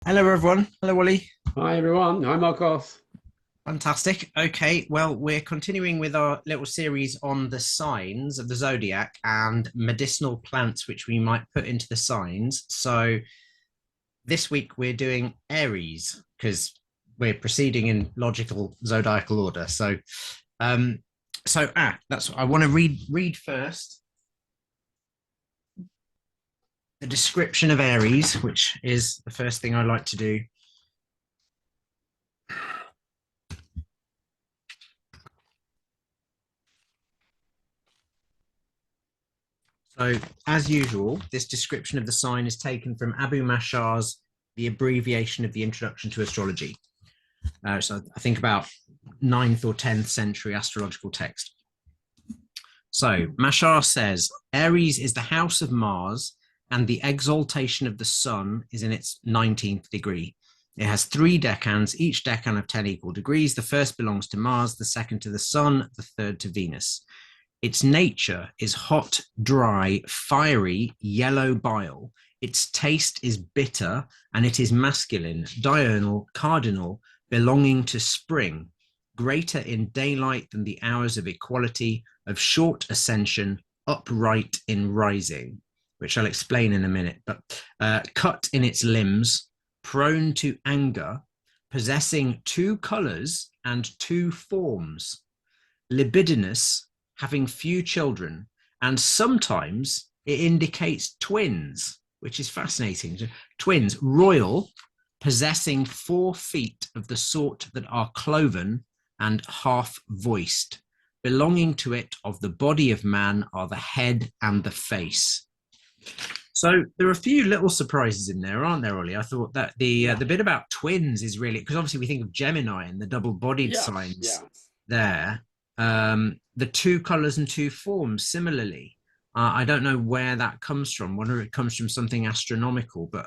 Hello, everyone. Hello, Wally. Hi everyone, I'm Marcos. Fantastic. Okay, well, we're continuing with our little series on the signs of the zodiac and medicinal plants which we might put into the signs. So this week we're doing Aries because we're proceeding in logical zodiacal order. Um, that's what I want to read first the description of Aries, which is the first thing I like to do. So, as usual, this description of the sign is taken from Abu Mashar's The Abbreviation of the Introduction to Astrology. So, I think about 9th or 10th century astrological text. So, Mashar says Aries is the house of Mars, and the exaltation of the sun is in its 19th degree. It has three decans, each decan of 10 equal degrees. The first belongs to Mars, the second to the sun, the third to Venus. Its nature is hot, dry, fiery, yellow bile. Its taste is bitter, and it is masculine, diurnal, cardinal, belonging to spring, greater in daylight than the hours of equality, of short ascension, upright in rising, which I'll explain in a minute, but cut in its limbs, prone to anger, possessing two colors and two forms, libidinous, having few children, and sometimes it indicates twins, which is fascinating. Twins, royal, possessing 4 feet of the sort that are cloven and half voiced. Belonging to it of the body of man are the head and the face. So there are a few little surprises in there, aren't there, Ollie? I thought that the Yeah. the bit about twins is really because obviously we think of Gemini and the double-bodied Yes, signs yeah. there. The two colors and two forms, similarly. I don't know where that comes from. Whether it comes from something astronomical, but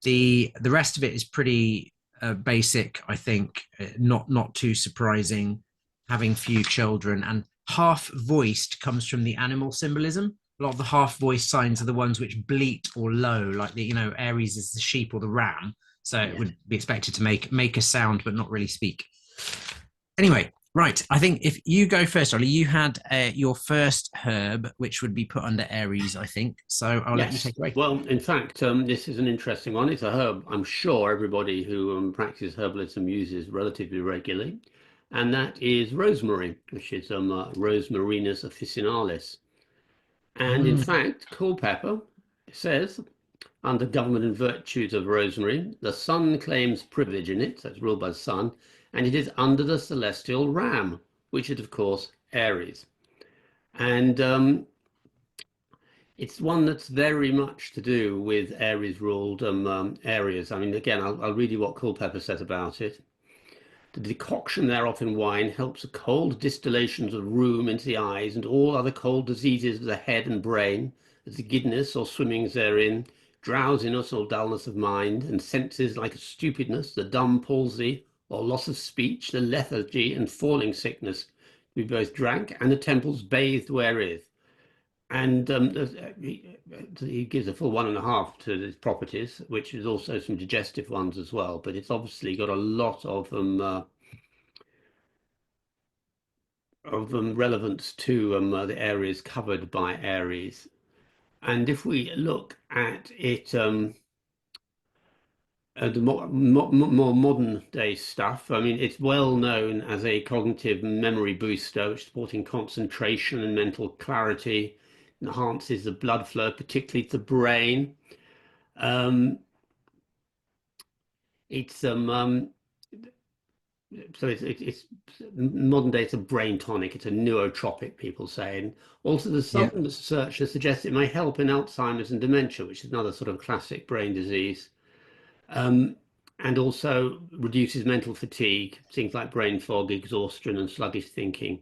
the rest of it is pretty basic. I think not too surprising. Having few children and half voiced comes from the animal symbolism. A lot of the half voiced signs are the ones which bleat or low, like the Aries is the sheep or the ram, so it Yes. would be expected to make a sound but not really speak. Anyway, right. I think if you go first, Ollie, you had your first herb, which would be put under Aries, I think. So I'll let you Yes. take it away. Well, in fact, this is an interesting one. It's a herb I'm sure everybody who practices herbalism uses relatively regularly, and that is rosemary, which is Rosmarinus officinalis. And in Mm, fact, Culpeper says, under government and virtues of rosemary, the sun claims privilege in it, so it's ruled by the sun, and it is under the celestial ram, which is, of course, Aries. And it's one that's very much to do with Aries ruled areas. I mean, again, I'll read you what Culpeper says about it. The decoction thereof in wine helps the cold distillations of rheum into the eyes and all other cold diseases of the head and brain, as the giddiness or swimmings therein, drowsiness or dullness of mind, and senses like a stupidness, the dumb palsy or loss of speech, the lethargy and falling sickness, to be both drank and the temples bathed wherewith. And he gives a full 1.5 to these properties, which is also some digestive ones as well. But it's obviously got a lot of relevance to the areas covered by Aries. And if we look at it, the more modern day stuff, I mean, it's well known as a cognitive memory booster, supporting concentration and mental clarity, enhances the blood flow, particularly to the brain. Um, it's so it's modern day. It's a brain tonic. It's a neurotropic. People say, and also there's some yeah. research that suggests it may help in Alzheimer's and dementia, which is another sort of classic brain disease. Um, and also reduces mental fatigue, things like brain fog, exhaustion, and sluggish thinking.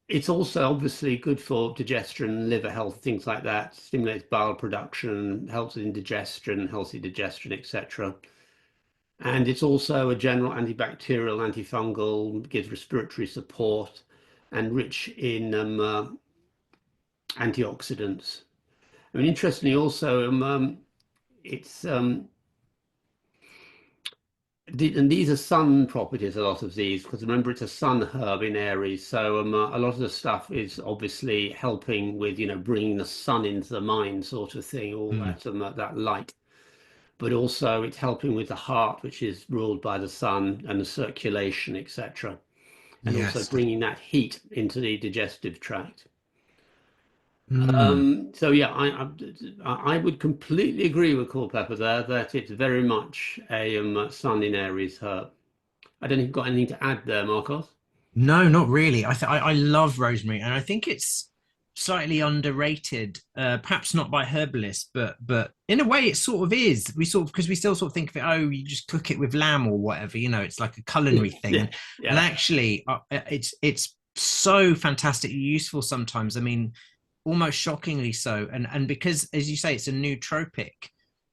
It's also obviously good for digestion, liver health, things like that. Stimulates bowel production, helps with indigestion, healthy digestion, etc. And it's also a general antibacterial, antifungal, gives respiratory support, and rich in antioxidants. I mean, interestingly, also it's and these are sun properties, a lot of these, because remember it's a sun herb in Aries. So a lot of the stuff is obviously helping with, bringing the sun into the mind sort of thing, all Mm, that, that light. But also it's helping with the heart, which is ruled by the sun, and the circulation, etc. And also yes. bringing that heat into the digestive tract. Mm. So yeah, I would completely agree with Culpeper there that it's very much a sun in Aries herb. I don't think you've got anything to add there, Marcos. No, not really. I love rosemary, and I think it's slightly underrated. Perhaps not by herbalists, but in a way, it sort of is. We sort of because we still sort of think of it. Oh, you just cook it with lamb or whatever. It's like a culinary thing, Yeah, and yeah. actually, it's so fantastically useful sometimes. I mean, almost shockingly so. And because, as you say, it's a nootropic.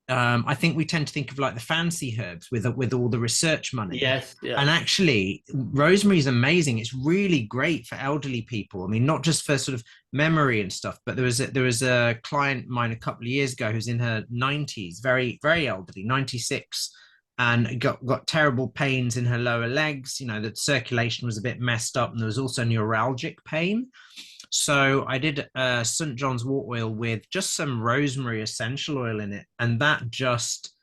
I think we tend to think of like the fancy herbs with all the research money, Yes, yeah. and actually, rosemary is amazing. It's really great for elderly people. I mean, not just for sort of memory and stuff, but there was a client of mine a couple of years ago who's in her 90s, very very elderly, 96, and got terrible pains in her lower legs. The circulation was a bit messed up, and there was also neuralgic pain. So I did St. John's wort oil with just some rosemary essential oil in it, and that just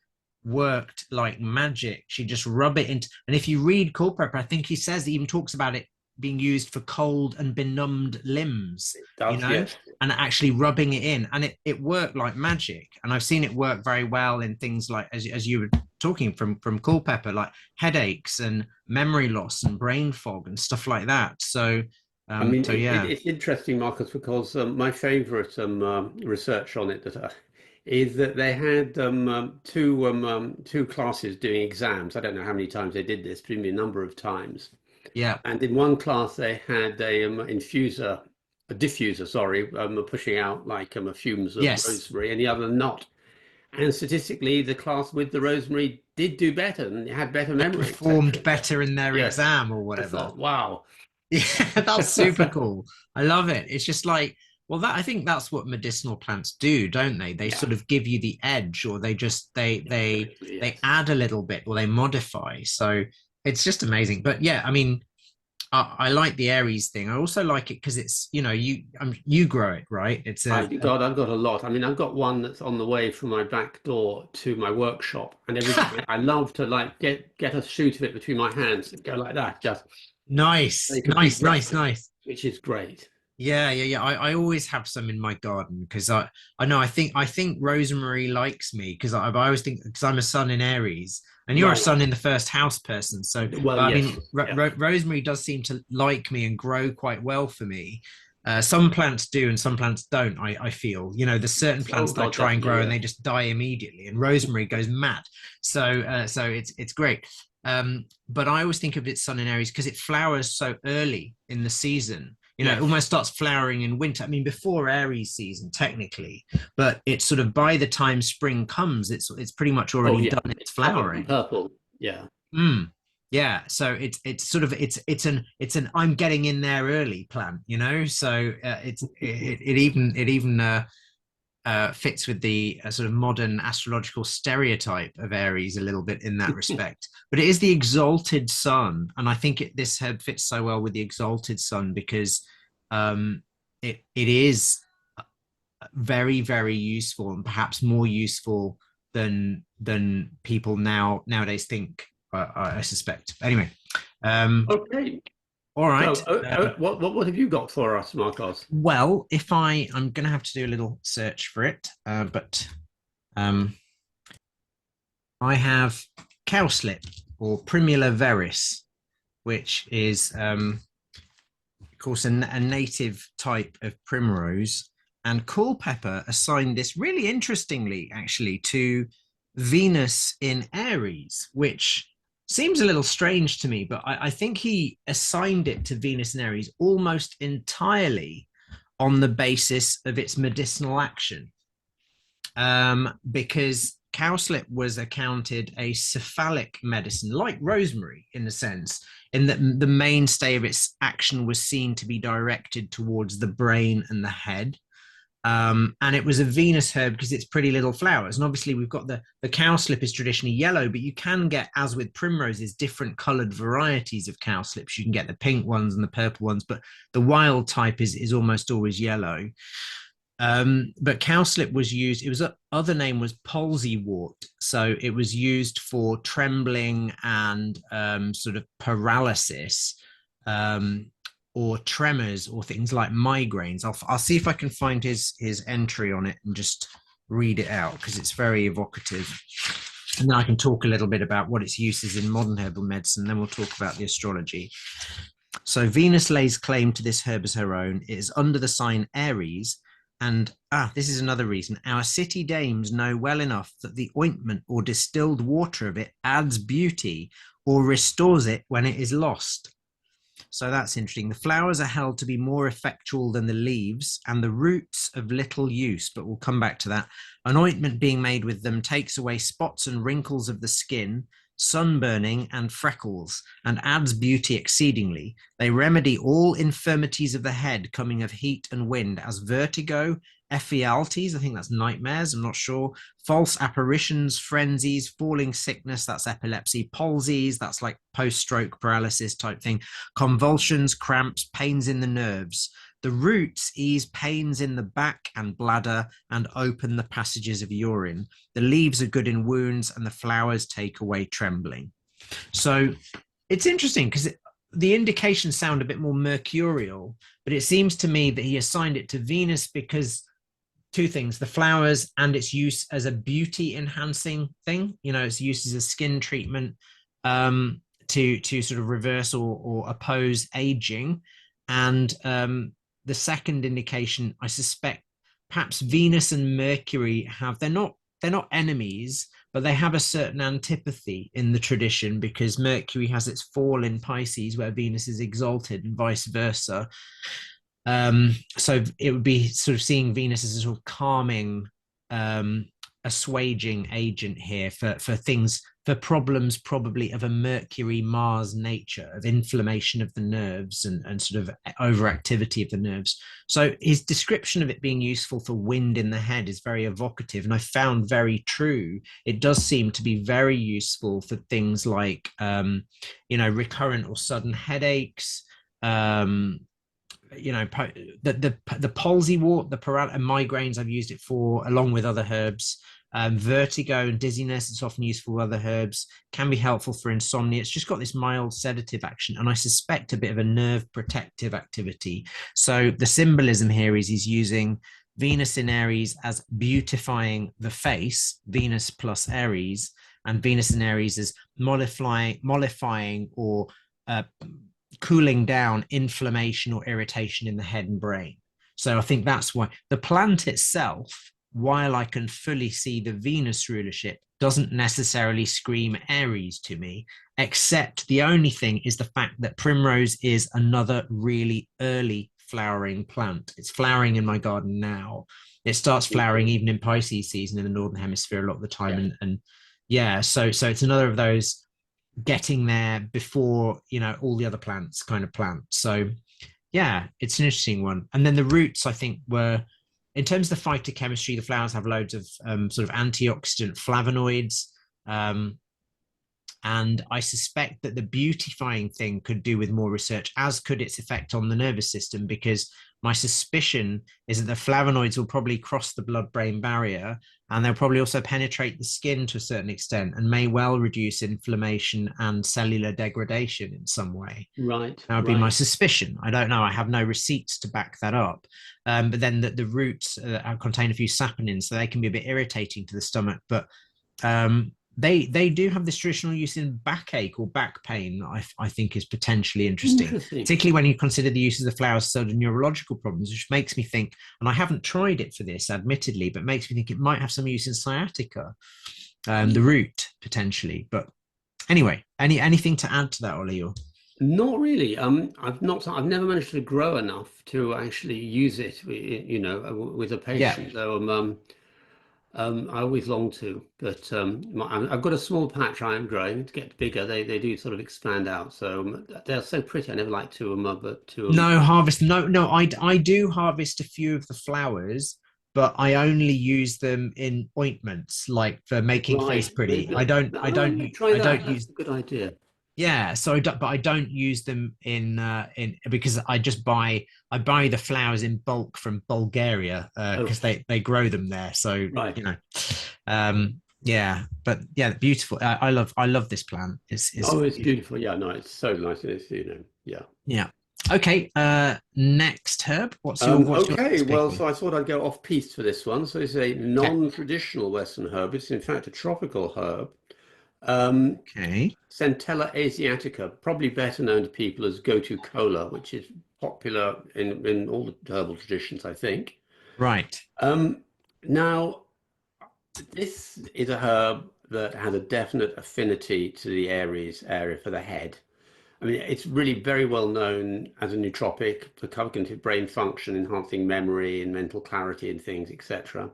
worked like magic. She just rub it into, and if you read Culpeper, I think he even talks about it being used for cold and benumbed limbs, you That's know, yes. and actually rubbing it in, and it worked like magic. And I've seen it work very well in things like as you were talking from Culpeper, like headaches and memory loss and brain fog and stuff like that. So I mean, yeah. it's interesting, Marcus, because my favorite research on it is that they had two classes doing exams. I don't know how many times they did this, presumably a number of times. Yeah. And in one class, they had a diffuser, sorry, pushing out like fumes of Yes. rosemary, and the other not. And statistically, the class with the rosemary did do better and had better They memory, etc., performed better etc. in their Yes, exam or I whatever. thought, wow. Yeah, that's super cool. I love it. It's just like, well, that I think that's what medicinal plants do, don't they? They Yeah, sort of give you the edge, or they just they they exactly. they Yes. add a little bit, or they modify. So it's just amazing. But yeah, I mean, I like the Aries thing. I also like it because it's you grow it, right? It's God, I've got a lot. I mean, I've got one that's on the way from my back door to my workshop, and every time I love to like get a shoot of it between my hands and go like that, just nice, a complete nice, nice, breath, nice. which is great. Yeah, yeah, yeah. I always have some in my garden because I know I think Rosemary likes me because I always think because I'm a sun in Aries and you're a Right. sun in the first house person. So, Well, but I yes. mean, Yeah. Rosemary does seem to like me and grow quite well for me. Some plants do and some plants don't. I feel there's certain Oh plants that I God, try and definitely. grow and Yeah. they just die immediately, and Rosemary goes mad. So it's great. But I always think of it sun in Aries because it flowers so early in the season. It Yes. almost starts flowering in winter. I mean, before Aries season, technically, but it's sort of by the time spring comes, it's pretty much Oh already yeah. done its It's covered in flowering. purple. Yeah. Mm. Yeah, so it's sort of it's an I'm getting in there early plan. So it even fits with the sort of modern astrological stereotype of Aries a little bit in that respect. But it is the exalted sun, and I think this herb fits so well with the exalted sun because it is very very useful and perhaps more useful than people nowadays think. I suspect. Anyway, um, Okay. all So, right. what have you got for us, Marcos? Well, if I'm going to have to do a little search for it, but um, I have cowslip or Primula veris, which is, of course, a native type of primrose. And Culpeper assigned this really interestingly, actually, to Venus in Aries, which seems a little strange to me, but I think he assigned it to Venus in Aries almost entirely on the basis of its medicinal action, because cowslip was accounted a cephalic medicine, like rosemary, in a sense, in that the mainstay of its action was seen to be directed towards the brain and the head. And it was a Venus herb because it's pretty little flowers. And obviously, we've got the cowslip is traditionally yellow, but you can get, as with primroses, different coloured varieties of cowslips. You can get the pink ones and the purple ones, but the wild type is almost always yellow. But cowslip was used, it was other name was palsywort. So it was used for trembling and sort of paralysis, um, or tremors or things like migraines. I'll see if I can find his entry on it and just read it out because it's very evocative. And then I can talk a little bit about what its uses in modern herbal medicine. Then we'll talk about the astrology. So Venus lays claim to this herb as her own. It is under the sign Aries. And this is another reason. Our city dames know well enough that the ointment or distilled water of it adds beauty or restores it when it is lost. So that's interesting. The flowers are held to be more effectual than the leaves, and the roots of little use, but we'll come back to that. An ointment being made with them takes away spots and wrinkles of the skin, sunburning and freckles, and adds beauty exceedingly. They remedy all infirmities of the head coming of heat and wind, as vertigo, ephialtes, I think that's nightmares, I'm not sure, false apparitions, frenzies, falling sickness, that's epilepsy, palsies, that's like post-stroke paralysis type thing, convulsions, cramps, pains in the nerves. The roots ease pains in the back and bladder and open the passages of urine. The leaves are good in wounds, and the flowers take away trembling. So it's interesting because the indications sound a bit more mercurial, but it seems to me that he assigned it to Venus because two things: the flowers and its use as a beauty enhancing thing, its use as a skin treatment, to sort of reverse or oppose aging. And the second indication, I suspect perhaps Venus and Mercury they're not enemies, but they have a certain antipathy in the tradition because Mercury has its fall in Pisces where Venus is exalted and vice versa. So it would be sort of seeing Venus as a sort of calming, assuaging agent here for things, for problems probably of a Mercury Mars nature, of inflammation of the nerves and sort of overactivity of the nerves. So his description of it being useful for wind in the head is very evocative, and I found very true. It does seem to be very useful for things like recurrent or sudden headaches, the palsywort, the migraines I've used it for, along with other herbs. Vertigo and dizziness, it's often used for other herbs, can be helpful for insomnia. It's just got this mild sedative action, and I suspect a bit of a nerve protective activity. So the symbolism here is he's using Venus in Aries as beautifying the face, Venus plus Aries, and Venus in Aries as mollifying or cooling down inflammation or irritation in the head and brain. So I think that's why the plant itself, while I can fully see the Venus rulership, doesn't necessarily scream Aries to me, except the only thing is the fact that primrose is another really early flowering plant. It's flowering in my garden now. It starts flowering even in Pisces season in the Northern Hemisphere a lot of the time. Yeah. And yeah, so it's another of those getting there before all the other plants kind of plant. So yeah, it's an interesting one. And then the roots, I think, were, in terms of the phytochemistry, the flowers have loads of sort of antioxidant flavonoids, and I suspect that the beautifying thing could do with more research, as could its effect on the nervous system, because my suspicion is that the flavonoids will probably cross the blood-brain barrier, and they'll probably also penetrate the skin to a certain extent and may well reduce inflammation and cellular degradation in some way. Right. That would be my suspicion. I don't know. I have no receipts to back that up. But then the roots contain a few saponins, so they can be a bit irritating to the stomach. But they do have this traditional use in backache or back pain that I think is potentially interesting, particularly when you consider the use of the flowers for neurological problems, which makes me think, and I haven't tried it for this, admittedly, but makes me think it might have some use in sciatica, the root potentially. But anyway, anything to add to that, Ollie? Or? Not really. I've never managed to grow enough to actually use it, with a patient. Though I always long to, but I've got a small patch I am growing. To get bigger, they do sort of expand out. So they're so pretty. I never like to no harvest. No, I do harvest a few of the flowers, but I only use them in ointments, like for making face Right. pretty. Maybe try I that. don't That's use. a good idea. Yeah, so I don't, but I don't use them in because I buy the flowers in bulk from Bulgaria Oh, because they grow them there. So right. you know, yeah, but yeah, beautiful. I love this plant. It's Oh, it's beautiful. beautiful. Yeah, no, it's so nice. It's, yeah. Yeah. Okay. Next herb. What's your Okay, next pick well, on? so I thought I'd go off piste for this one. So it's a Okay. non-traditional Western herb. It's in fact a tropical herb. Um, Okay. Centella asiatica, probably better known to people as gotu kola, which is popular in all the herbal traditions, I think. Right. Um, Now, this is a herb that has a definite affinity to the Aries area for the head. I mean, it's really very well known as a nootropic for cognitive brain function, enhancing memory and mental clarity and things, etc.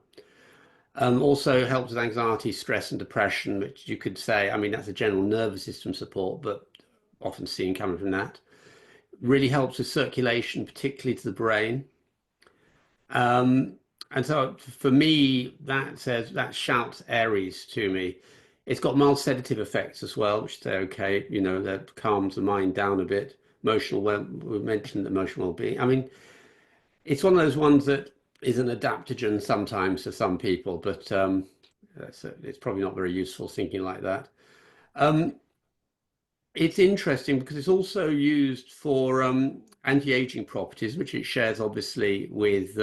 Also helps with anxiety, stress, and depression, which you could say, I mean, that's a general nervous system support, but often seen coming from that. Really helps with circulation, particularly to the brain. Um, and so for me, that shouts Aries to me. It's got mild sedative effects as well, which say okay, that calms the mind down a bit. Emotional well, we mentioned emotional well-being. I mean, it's one of those ones that is an adaptogen sometimes for some people, but it's probably not very useful thinking like that. Um, it's interesting because it's also used for anti-aging properties, which it shares obviously with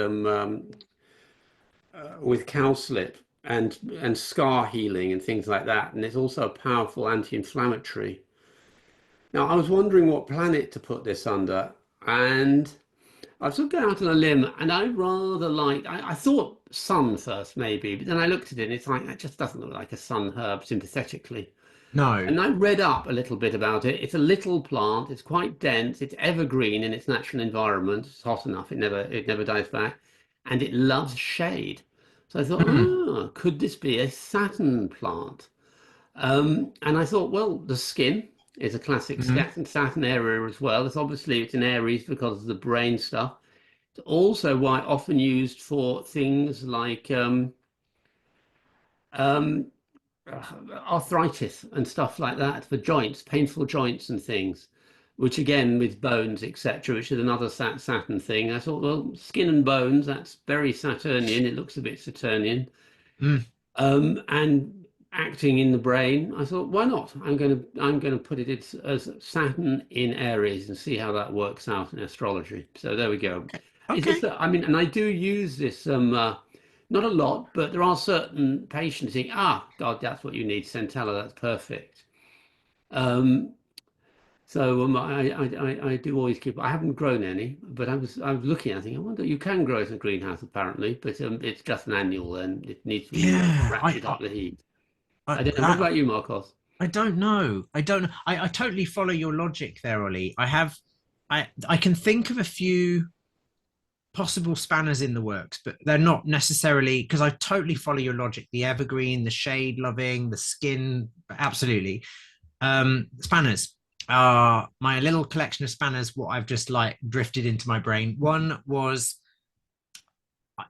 cowslip and scar healing and things like that. And it's also a powerful anti-inflammatory. Now, I was wondering what planet to put this under, and I've sort of gone out on a limb, and I rather like. I thought sun first, maybe, but then I looked at it, and it's like that just doesn't look like a sun herb sympathetically. No. And I read up a little bit about it. It's a little plant. It's quite dense. It's evergreen in its natural environment. It's hot enough. It never dies back, and it loves shade. So I thought, Hmm. could this be a Saturn plant? And I thought, well, the skin is a classic Hmm. Saturn area as well. It's in Aries because of the brain stuff. It's also why often used for things like um, arthritis and stuff like that for joints, painful joints and things, which again with bones, etc., which is another Saturn thing. I thought, well, skin and bones, that's very Saturnian. It looks a bit Saturnian. Mm. And acting in the brain, I thought, why not? I'm going to put it as Saturn in Aries and see how that works out in astrology. So there we go. It's just Okay. that I mean, and I do use this not a lot, but there are certain patients who think, God, that's what you need, Centella, that's perfect. Um, I do always keep. I haven't grown any, but I was looking. I think I wonder you can grow it in a greenhouse apparently, but it's just an annual and it needs to be Yeah. ratcheted up the heat. I, I don't know. What I about you, Marcos? I don't know. I don't know. I totally follow your logic there, Ollie. I can think of a few possible spanners in the works, but they're not necessarily because I totally follow your logic. The evergreen, the shade loving, the skin, absolutely. Spanners are my little collection of spanners. What I've just like drifted into my brain. One was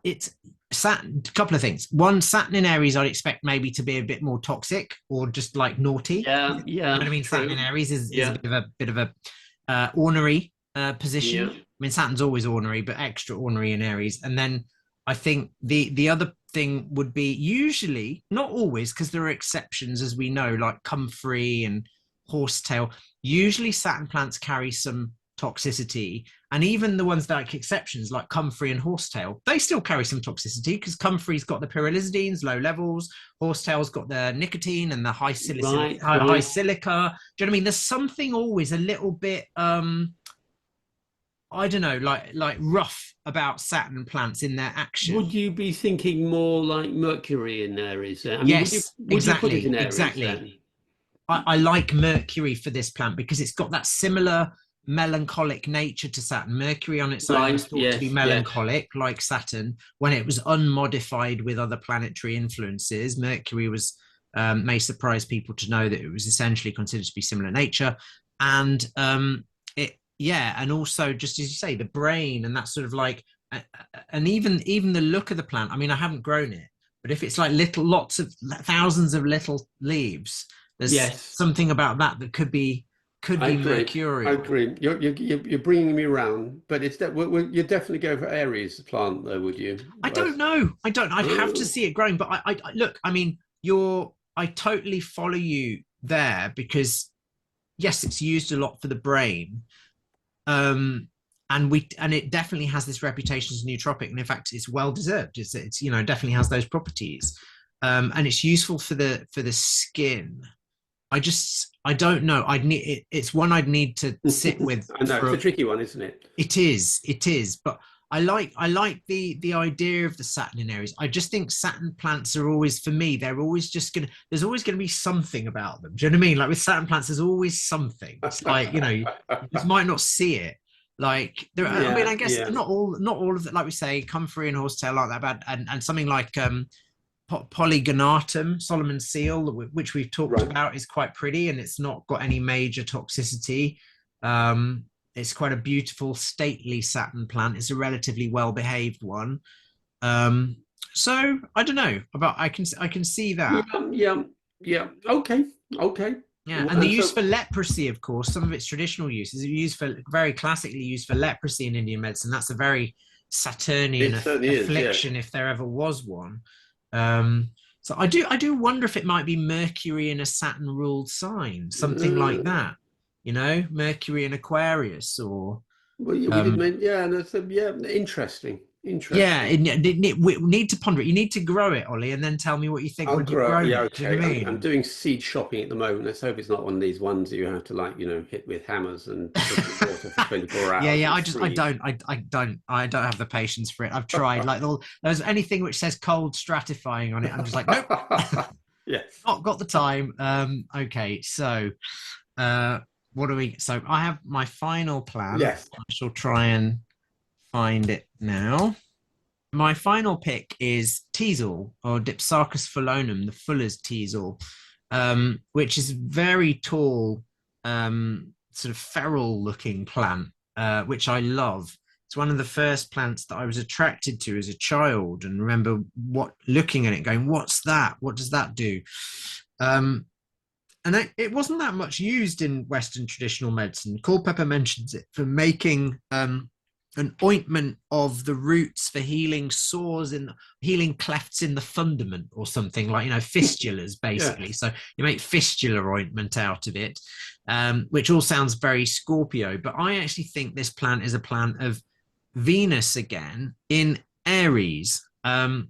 it's Saturn. A couple of things. One, Saturn in Aries, I'd expect maybe to be a bit more toxic or just like naughty. Yeah, You know what yeah, I mean? Saturn in true. Aries is a Yeah, bit of a ornery position. yeah. I mean, Saturn's always ornery, but extra ornery in Aries. And then I think the other thing would be usually, not always, because there are exceptions, as we know, like comfrey and horsetail. Usually, Saturn plants carry some toxicity, and even the ones that like exceptions, like comfrey and horsetail, they still carry some toxicity because comfrey's got the pyrrolizidines, low levels. Horsetail's got the nicotine and the Right, high right. silica. Do you know what I mean? There's something always a little bit I don't know, like rough about Saturn plants in their Would action. you be thinking more like Mercury in Aries? I mean, would you Yes, would you put it exactly, in Aries exactly. then? I like Mercury for this plant because it's got that similar melancholic nature to Saturn. Mercury on its own was Right. thought to be Yes. Yes. melancholic, like Saturn, when it was unmodified with other planetary influences. Mercury was may surprise people to know that it was essentially considered to be similar nature, and it yeah, and also just as you say, the brain and that sort of like and even the look of the plant. I mean, I haven't grown it, but if it's like little lots of thousands of little leaves, there's Yes, something about that that could I be agree. I mercurial. agree. You're bringing me around, but it's that you'd definitely go for Aries plant, though, would you? I don't know. I don't. I'd have to Oh, see it growing. But I look. I mean, you're. I totally follow you there because yes, it's used a lot for the brain. And it definitely has this reputation as a nootropic, and in fact, it's well deserved. It's definitely has those properties, and it's useful for the skin. I don't know. I'd need it, it's one I'd need to sit with I know it's a for. tricky one, isn't it? It is, but I like the idea of the Saturn in Aries. I just think Saturn plants are always, for me, they're always just gonna there's always gonna be something about them. Do you know what I mean? Like with Saturn plants, there's always something. It's like, you just might not see it. Like there I mean, Yeah, I guess yeah, not all of it, like we say, comfrey and horsetail like that bad, and something like polygonatum, Solomon's seal, which we've talked right. about, is quite pretty and it's not got any major toxicity. Um, it's quite a beautiful, stately Saturn plant. It's a relatively well-behaved one. Um, so I don't know about. I can see Yeah, that. yeah, yeah. Okay, okay. Yeah, and the And use so for leprosy, of course, some of its traditional uses are used for very classically used for leprosy in Indian medicine. That's a very Saturnian it certainly is. Yes. affliction, if there ever was one. Um, so I do wonder if it might be Mercury in a Saturn ruled sign, something like Uh, that. Mercury in Aquarius, or well, yeah, we did um, make. Yeah, that's yeah. Interesting. yeah, Interesting. we need to ponder it. You need to grow it, Ollie, and then tell me what you think I'll when you've grow. grown Yeah, it. Do you know okay. what I I'm mean? doing seed shopping at the moment. Let's hope it's not one of these ones that you have to like, hit with hammers and put in water for 24 Yeah, hours yeah. and I freeze. don't, I don't have the patience for it. I've tried. Like, there's anything which says cold stratifying on it. I'm just like, nope, Yes. not got the time. Okay, so uh, what do we? So I have my final plan. Yes. I shall try and find it now. My final pick is teasel, or Dipsarchus phelonum, the fuller's teasel, which is a very tall, sort of feral looking plant, which I love. It's one of the first plants that I was attracted to as a child, and remember looking at it going, what's that? What does that do? Um, and it wasn't that much used in Western traditional medicine. Culpeper mentions it for making an ointment of the roots for healing sores in healing clefts in the fundament, or something like, fistulas basically. Yes. So you make fistula ointment out of it, which all sounds very Scorpio. But I actually think this plant is a plant of Venus again in Aries. And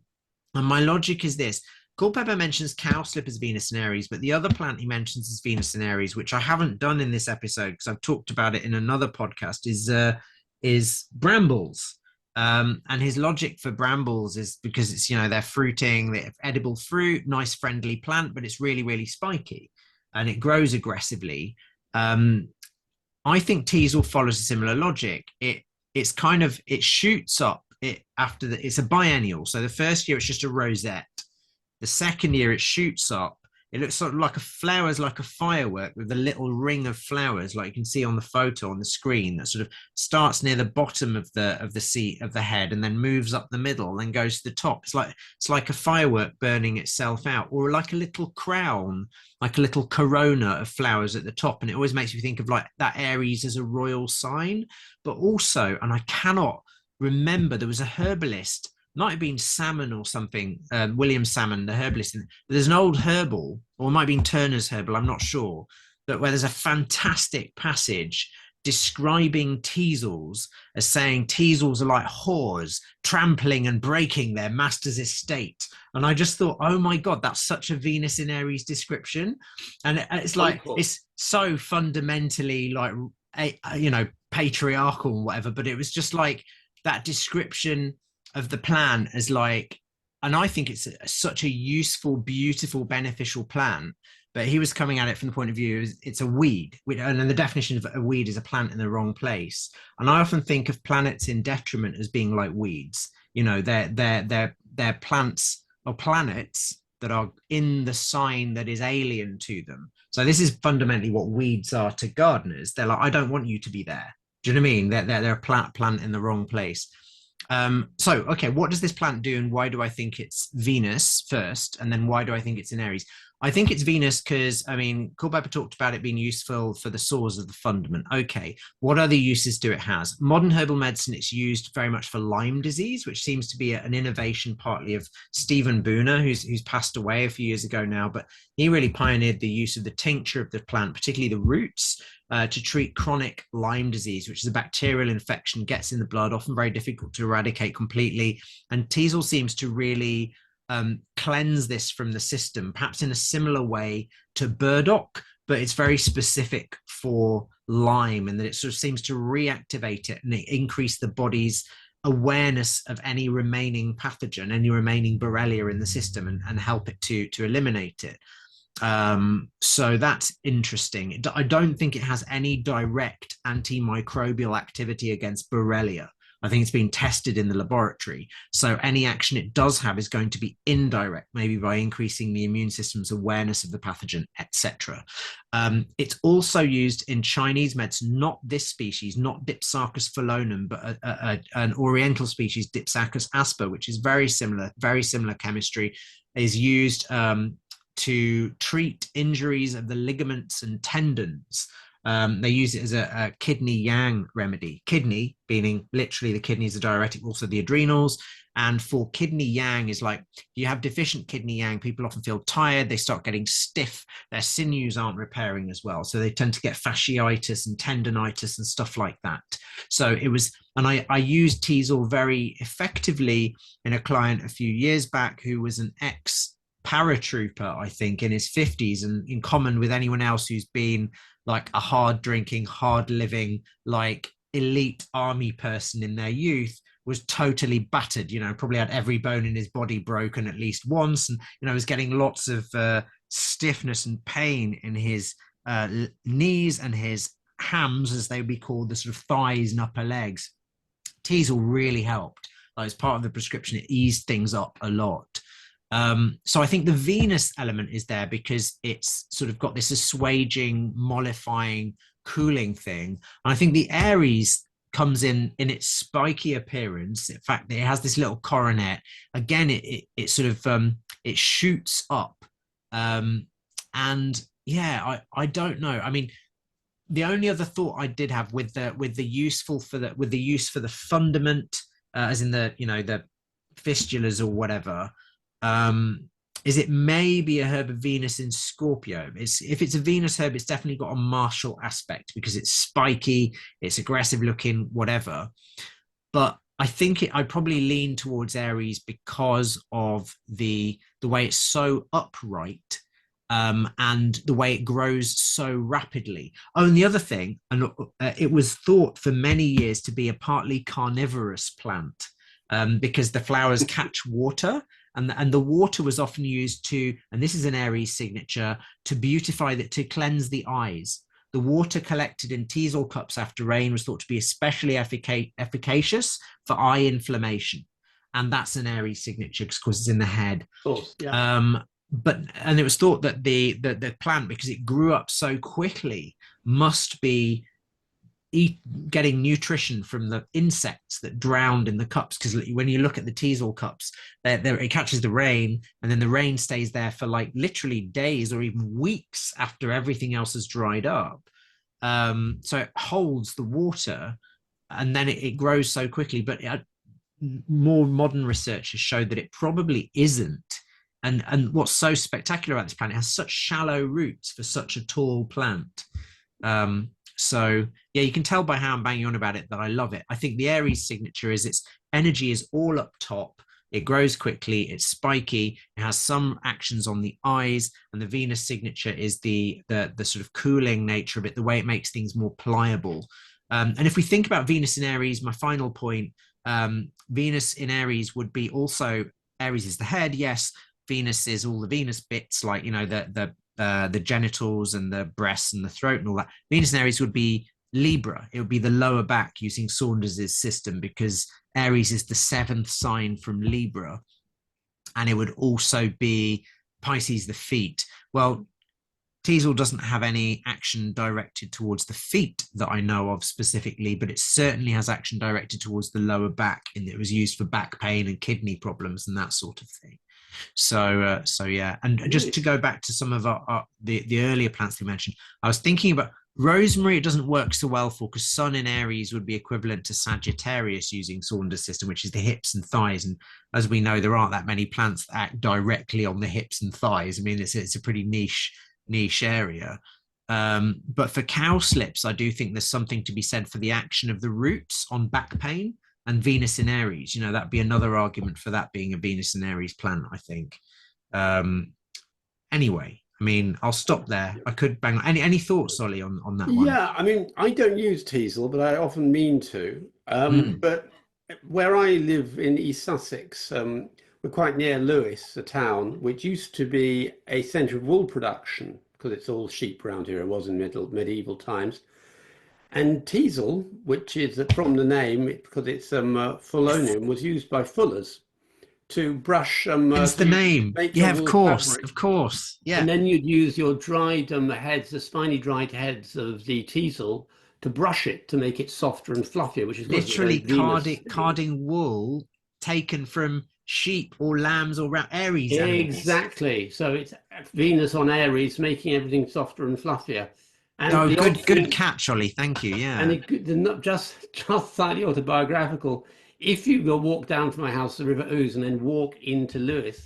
my logic is this: Culpeper mentions cowslip as Venus in Aries, but the other plant he mentions as Venus in Aries, which I haven't done in this episode because I've talked about it in another podcast, is brambles. And his logic for brambles is because it's, they're fruiting, they have edible fruit, nice friendly plant, but it's really, really spiky and it grows aggressively. Um, I think teasel follows a similar logic. It shoots up it's a biennial. So the first year it's just a rosette. The second year it shoots up. It looks sort of like flowers, like a firework with a little ring of flowers, like you can see on the photo on the screen, that sort of starts near the bottom of the seat of the head and then moves up the middle, then goes to the top. It's like a firework burning itself out, or like a little crown, like a little corona of flowers at the top. And it always makes me think of like that Aries as a royal sign. But also, and I cannot remember, there was a herbalist, might have been Salmon or something, William Salmon, the herbalist. There's an old herbal, or it might have been Turner's herbal, I'm not sure, but where there's a fantastic passage describing teasels as saying teasels are like whores trampling and breaking their master's estate. And I just thought, oh my God, that's such a Venus in Aries description. And it's like, Wonderful. it's so fundamentally like, patriarchal and whatever, but it was just like that description of the plant as like, and I think it's such a useful, beautiful, beneficial plant. But he was coming at it from the point of view it's a weed, and then the definition of a weed is a plant in the wrong place. And I often think of planets in detriment as being like weeds. They're plants or planets that are in the sign that is alien to them. So this is fundamentally what weeds are to gardeners. They're like, I don't want you to be there. Do you know what I mean? They're a plant in the wrong place. Okay, what does this plant do, and why do I think it's Venus first, and then why do I think it's in Aries? I think it's Venus because, I mean, Culpeper talked about it being useful for the sores of the fundament. Okay, what other uses do it has? Modern herbal medicine, it's used very much for Lyme disease, which seems to be an innovation partly of Stephen Booner, who's passed away a few years ago now, but he really pioneered the use of the tincture of the plant, particularly the roots, to treat chronic Lyme disease, which is a bacterial infection, gets in the blood, often very difficult to eradicate completely. And teasel seems to really cleanse this from the system, perhaps in a similar way to burdock, but it's very specific for Lyme, and that it sort of seems to reactivate it and increase the body's awareness of any remaining pathogen, any remaining Borrelia in the system, and help it to eliminate it. So that's interesting. I don't think it has any direct antimicrobial activity against Borrelia. I think it's been tested in the laboratory. So any action it does have is going to be indirect, maybe by increasing the immune system's awareness of the pathogen, etc. It's also used in Chinese medicine, not this species, not Dipsarchus phelonum, but an oriental species, Dipsarchus asper, which is very similar chemistry, is used to treat injuries of the ligaments and tendons. They use it as a kidney yang remedy. Kidney, meaning literally the kidneys are diuretic, also the adrenals. And for kidney yang is like, if you have deficient kidney yang, people often feel tired, they start getting stiff, their sinews aren't repairing as well. So they tend to get fasciitis and tendonitis and stuff like that. So it was, and I used teasel very effectively in a client a few years back who was an ex paratrooper, I think, in his 50s, and in common with anyone else who's been like a hard drinking, hard living, like elite army person in their youth, was totally battered, probably had every bone in his body broken at least once, and was getting lots of stiffness and pain in his knees and his hams, as they would be called, the sort of thighs and upper legs. Teasel really helped. As part of the prescription, it eased things up a lot. So I think the Venus element is there because it's sort of got this assuaging, mollifying, cooling thing. And I think the Aries comes in its spiky appearance. In fact, it has this little coronet. Again, it sort of it shoots up. And yeah, I don't know. I mean, the only other thought I did have with the use for the fundament, as in the fistulas or whatever, is it may be a herb of Venus in Scorpio. If it's a Venus herb, it's definitely got a martial aspect because it's spiky, it's aggressive looking, whatever. But I think I'd probably lean towards Aries because of the way it's so upright, and the way it grows so rapidly. Oh, and the other thing, and it was thought for many years to be a partly carnivorous plant, because the flowers catch water, and the water was often used to, and this is an Aries signature, to beautify that, to cleanse the eyes. The water collected in teasel cups after rain was thought to be especially efficacious for eye inflammation, and that's an Aries signature because it's in the head. Of course, yeah. And it was thought that the plant, because it grew up so quickly, must be getting nutrition from the insects that drowned in the cups, because when you look at the teasel cups, it catches the rain, and then the rain stays there for like literally days or even weeks after everything else has dried up. So it holds the water, and then it grows so quickly. But more modern research has showed that it probably isn't. And what's so spectacular about this plant, it has such shallow roots for such a tall plant. So yeah, you can tell by how I'm banging on about it that I love it. I think the Aries signature is its energy is all up top. It grows quickly. It's spiky. It has some actions on the eyes, and the Venus signature is the sort of cooling nature of it, the way it makes things more pliable. And if we think about Venus in Aries, my final point, Venus in Aries would be also, Aries is the head, yes. Venus is all the Venus bits, like the genitals and the breasts and the throat and all that. Venus in Aries would be Libra. It would be the lower back, using Saunders's system, because Aries is the 7th sign from Libra, and it would also be Pisces, the feet. Well, teasel doesn't have any action directed towards the feet that I know of specifically, but it certainly has action directed towards the lower back, in that it was used for back pain and kidney problems and that sort of thing. So yeah, and just to Nice. go back to some of the earlier plants we mentioned, I was thinking about rosemary. It doesn't work so well for, because Sun in Aries would be equivalent to Sagittarius using Saunders system, which is the hips and thighs. And as we know, there aren't that many plants that act directly on the hips and thighs. I mean, it's a pretty niche area. But for cowslips, I do think there's something to be said for the action of the roots on back pain, and Venus in Aries. That'd be another argument for that being a Venus in Aries plant, I think. Um, anyway, I mean, I'll stop there. I could bang on. Any thoughts, Ollie, on that one? Yeah, I mean, I don't use teasel, but I often mean to. Mm. But where I live in East Sussex, we're quite near Lewes, a town which used to be a centre of wool production because it's all sheep around here. It was in medieval times. And teasel, which is from the name because it's phelonium, was used by fullers to brush Hence the so you name. make your Yeah, of wool course, fabric. of course. And Yeah, then you'd use your dried heads, the spiny dried heads of the teasel, to brush it to make it softer and fluffier, which of course is a very literally Venus thing. carding wool taken from sheep or lambs or Aries animals. Exactly. So it's Venus on Aries, making everything softer and fluffier. And Oh, the odd good thing, catch, Ollie. Thank you. and Yeah. they're not just slightly autobiographical. If you go walk down from my house to the River Ouse and then walk into Lewis,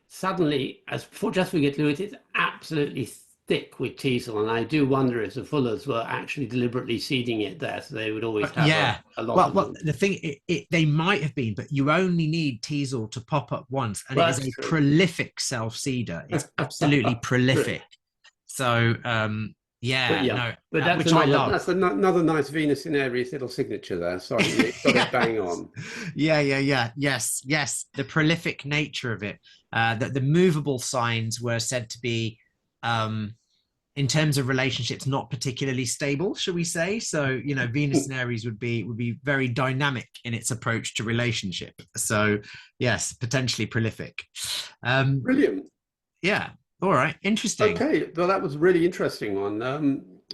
suddenly, as for just we get Lewis, it's absolutely thick with teasel. And I do wonder if the Fullers were actually deliberately seeding it there, so they would always have Yeah. a lot Well, of them. the thing, they might have been, but you only need teasel to pop up once, and it Well, is that's a true. prolific self seeder. It's absolutely True. prolific. So, But yeah, yeah, no, but that's which I another love. another nice Venus in Aries little signature there. Sorry, you got it Yes. bang on. Yeah. Yes. The prolific nature of it. That the movable signs were said to be, um, in terms of relationships, not particularly stable, shall we say? So, Venus and Aries would be very dynamic in its approach to relationship. So, yes, potentially prolific. Um, Brilliant. yeah. All right. Interesting. Okay, well, that was a really interesting one.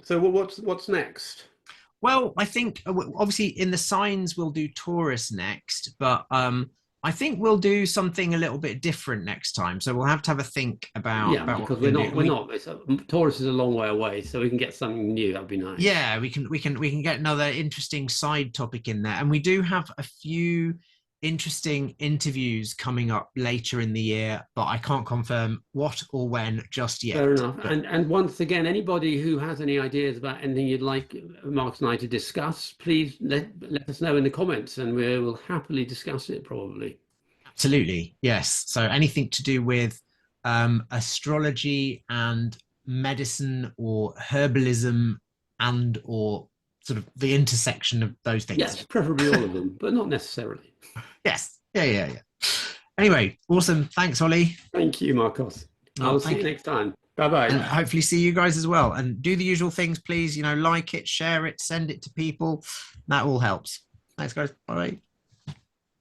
So what's next? Well, I think obviously in the signs we'll do Taurus next, but I think we'll do something a little bit different next time. So we'll have to have a think about Yeah, what because we're going to do. we're not. Taurus is a long way away, so we can get something new. That'd be nice. Yeah, we can get another interesting side topic in there, and we do have a few interesting interviews coming up later in the year, but I can't confirm what or when just yet. Fair enough. But And once again, anybody who has any ideas about anything you'd like Mark and I to discuss, please let us know in the comments, and we will happily discuss it probably. absolutely, yes. So anything to do with astrology and medicine or herbalism, and or sort of the intersection of those things. Yes, preferably all of them, but not necessarily. Yes. Yeah. Anyway, awesome. Thanks, Ollie. Thank you, Marcos. Oh, I'll see you thank you. next time. Bye bye. And hopefully see you guys as well. And do the usual things, please. Like it, share it, send it to people. That all helps. Thanks, guys. Bye.